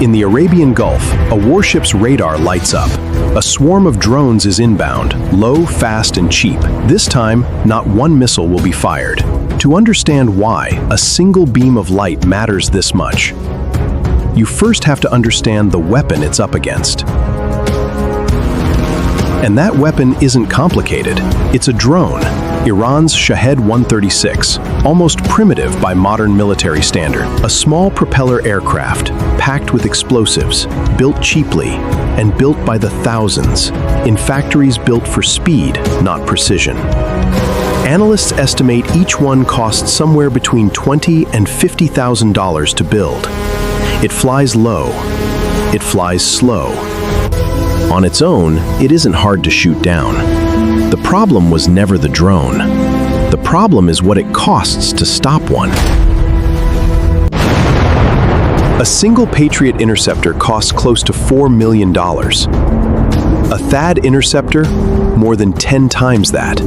In the Arabian Gulf, a warship's radar lights up. A swarm of drones is inbound, low, fast, and cheap. This time, not one missile will be fired. To understand why a single beam of light matters this much, you first have to understand the weapon it's up against. And that weapon isn't complicated. It's a drone, Iran's Shahed 136, almost primitive by modern military standard. A small propeller aircraft, packed with explosives, built cheaply, and built by the thousands, in factories built for speed, not precision. Analysts estimate each one costs somewhere between $20,000 and $50,000 to build. It flies low. It flies slow. On its own, it isn't hard to shoot down. The problem was never the drone. The problem is what it costs to stop one. A single Patriot interceptor costs close to $4 million. A THAAD interceptor, more than 10 times that.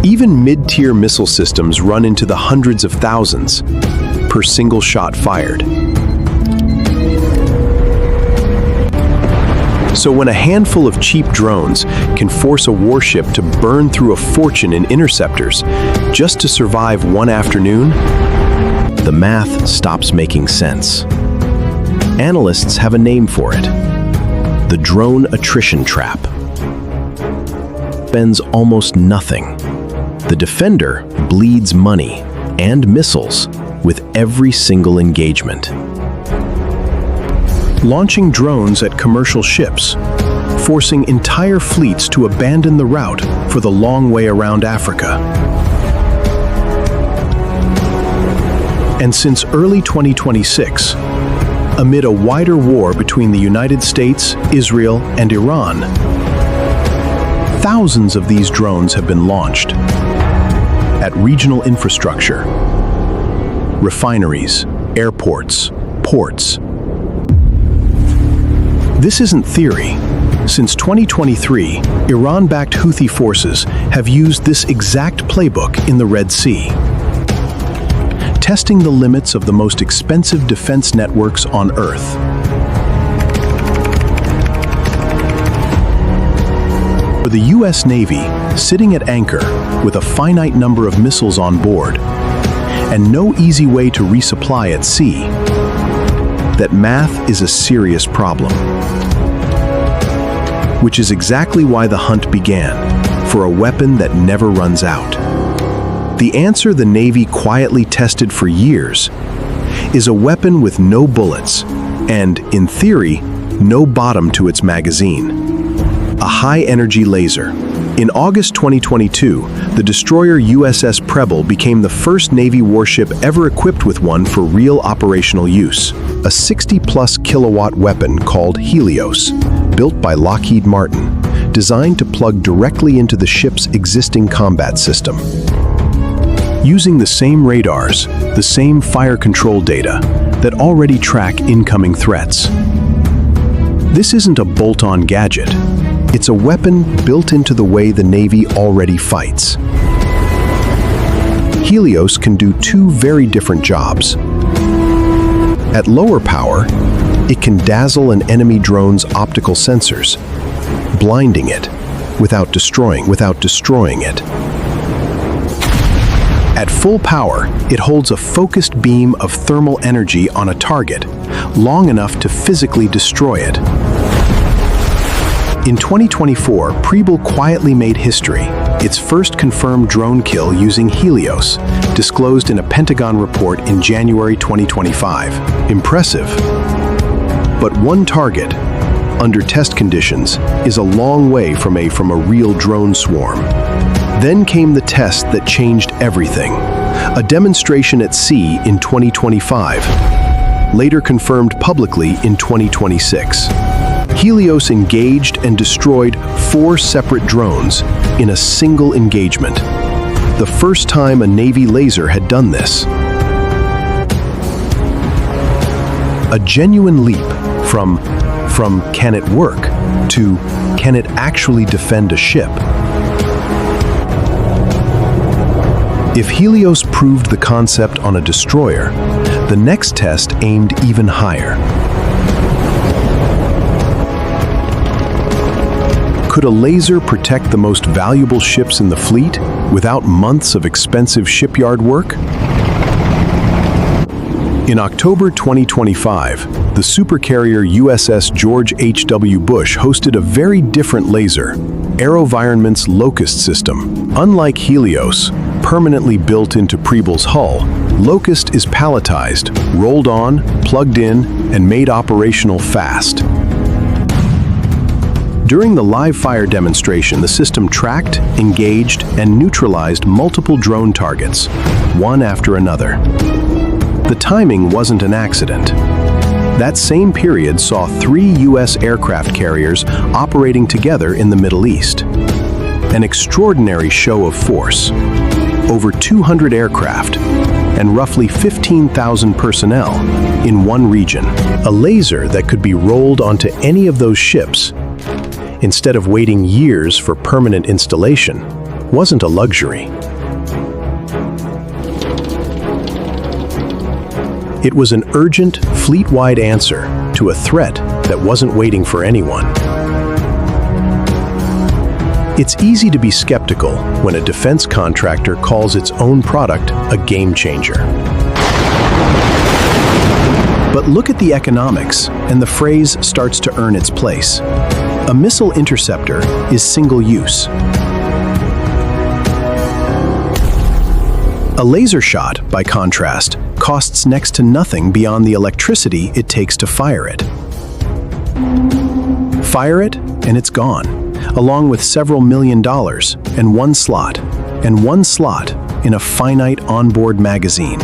Even mid-tier missile systems run into the hundreds of thousands per single shot fired. So when a handful of cheap drones can force a warship to burn through a fortune in interceptors just to survive one afternoon, the math stops making sense. Analysts have a name for it: the drone attrition trap. Spends almost nothing. The defender bleeds money and missiles with every single engagement. Launching drones at commercial ships, forcing entire fleets to abandon the route for the long way around Africa. And since early 2026, amid a wider war between the United States, Israel, and Iran, thousands of these drones have been launched at regional infrastructure, refineries, airports, ports. This isn't theory. Since 2023, Iran-backed Houthi forces have used this exact playbook in the Red Sea, testing the limits of the most expensive defense networks on Earth. For the U.S. Navy, sitting at anchor with a finite number of missiles on board and no easy way to resupply at sea, that math is a serious problem. Which is exactly why the hunt began, for a weapon that never runs out. The answer the Navy quietly tested for years is a weapon with no bullets and, in theory, no bottom to its magazine. A high-energy laser. In August 2022, the destroyer USS Preble became the first Navy warship ever equipped with one for real operational use. A 60-plus kilowatt weapon called Helios, built by Lockheed Martin, designed to plug directly into the ship's existing combat system. Using the same radars, the same fire control data that already track incoming threats. This isn't a bolt-on gadget. It's a weapon built into the way the Navy already fights. Helios can do two very different jobs. At lower power, it can dazzle an enemy drone's optical sensors, blinding it without destroying it. At full power, it holds a focused beam of thermal energy on a target, long enough to physically destroy it. In 2024, Preble quietly made history, its first confirmed drone kill using Helios, disclosed in a Pentagon report in January 2025. Impressive. But one target, under test conditions, is a long way from a real drone swarm. Then came the test that changed everything. A demonstration at sea in 2025, later confirmed publicly in 2026. Helios engaged and destroyed 4 separate drones in a single engagement. The first time a Navy laser had done this. A genuine leap from can it work to can it actually defend a ship? If Helios proved the concept on a destroyer, the next test aimed even higher. Could a laser protect the most valuable ships in the fleet without months of expensive shipyard work? In October 2025, the supercarrier USS George H.W. Bush hosted a very different laser, AeroVironment's Locust system. Unlike Helios, permanently built into Preble's hull, Locust is palletized, rolled on, plugged in, and made operational fast. During the live-fire demonstration, the system tracked, engaged, and neutralized multiple drone targets, one after another. The timing wasn't an accident. That same period saw 3 U.S. aircraft carriers operating together in the Middle East. An extraordinary show of force. Over 200 aircraft and roughly 15,000 personnel in one region. A laser that could be rolled onto any of those ships instead of waiting years for permanent installation wasn't a luxury. It was an urgent, fleet-wide answer to a threat that wasn't waiting for anyone. It's easy to be skeptical when a defense contractor calls its own product a game changer. But look at the economics, and the phrase starts to earn its place. A missile interceptor is single-use. A laser shot, by contrast, costs next to nothing beyond the electricity it takes to fire it. Fire it, and it's gone, along with several $1 million and one slot in a finite onboard magazine.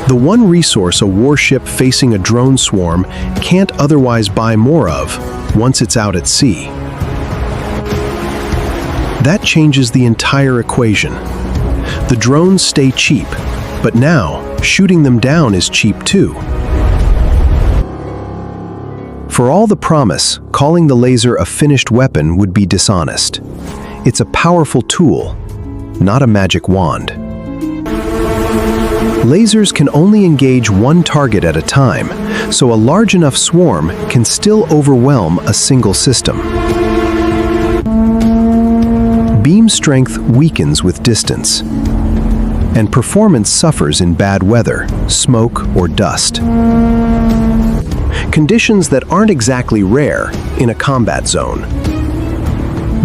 The one resource a warship facing a drone swarm can't otherwise buy more of once it's out at sea. That changes the entire equation. The drones stay cheap, but now shooting them down is cheap too. For all the promise, calling the laser a finished weapon would be dishonest. It's a powerful tool, not a magic wand. Lasers can only engage one target at a time, so a large enough swarm can still overwhelm a single system. Beam strength weakens with distance, and performance suffers in bad weather, smoke, or dust. Conditions that aren't exactly rare in a combat zone.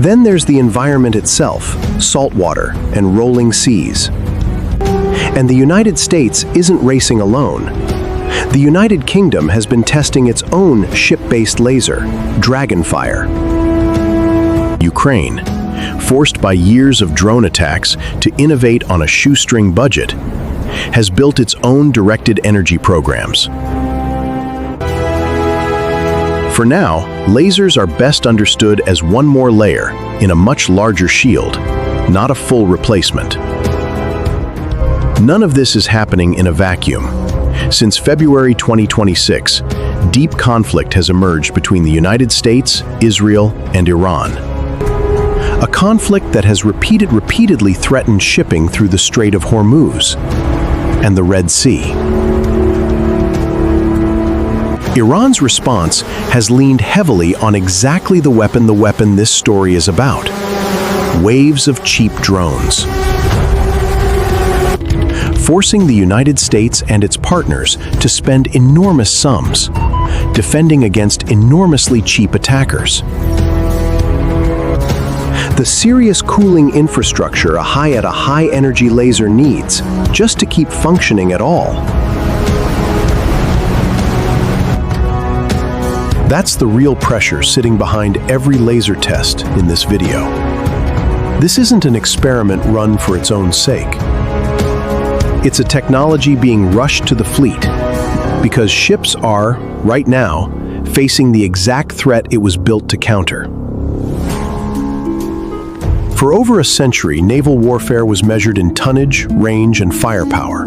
Then there's the environment itself, saltwater and rolling seas. And the United States isn't racing alone. The United Kingdom has been testing its own ship-based laser, Dragonfire. Ukraine, forced by years of drone attacks to innovate on a shoestring budget, has built its own directed energy programs. For now, lasers are best understood as one more layer in a much larger shield, not a full replacement. None of this is happening in a vacuum. Since February 2026, deep conflict has emerged between the United States, Israel, and Iran. A conflict that has repeatedly threatened shipping through the Strait of Hormuz and the Red Sea. Iran's response has leaned heavily on exactly the weapon this story is about: waves of cheap drones. Forcing the United States and its partners to spend enormous sums, defending against enormously cheap attackers. The serious cooling infrastructure a high-energy laser needs just to keep functioning at all. That's the real pressure sitting behind every laser test in this video. This isn't an experiment run for its own sake. It's a technology being rushed to the fleet because ships are, right now, facing the exact threat it was built to counter. For over a century, naval warfare was measured in tonnage, range, and firepower.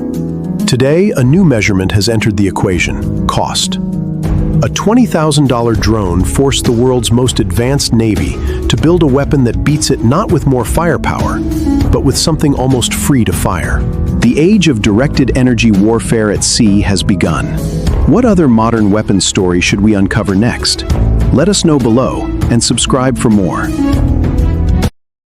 Today, a new measurement has entered the equation: cost. A $20,000 drone forced the world's most advanced navy to build a weapon that beats it not with more firepower, but with something almost free to fire. The age of directed energy warfare at sea has begun. What other modern weapons story should we uncover next? Let us know below and subscribe for more.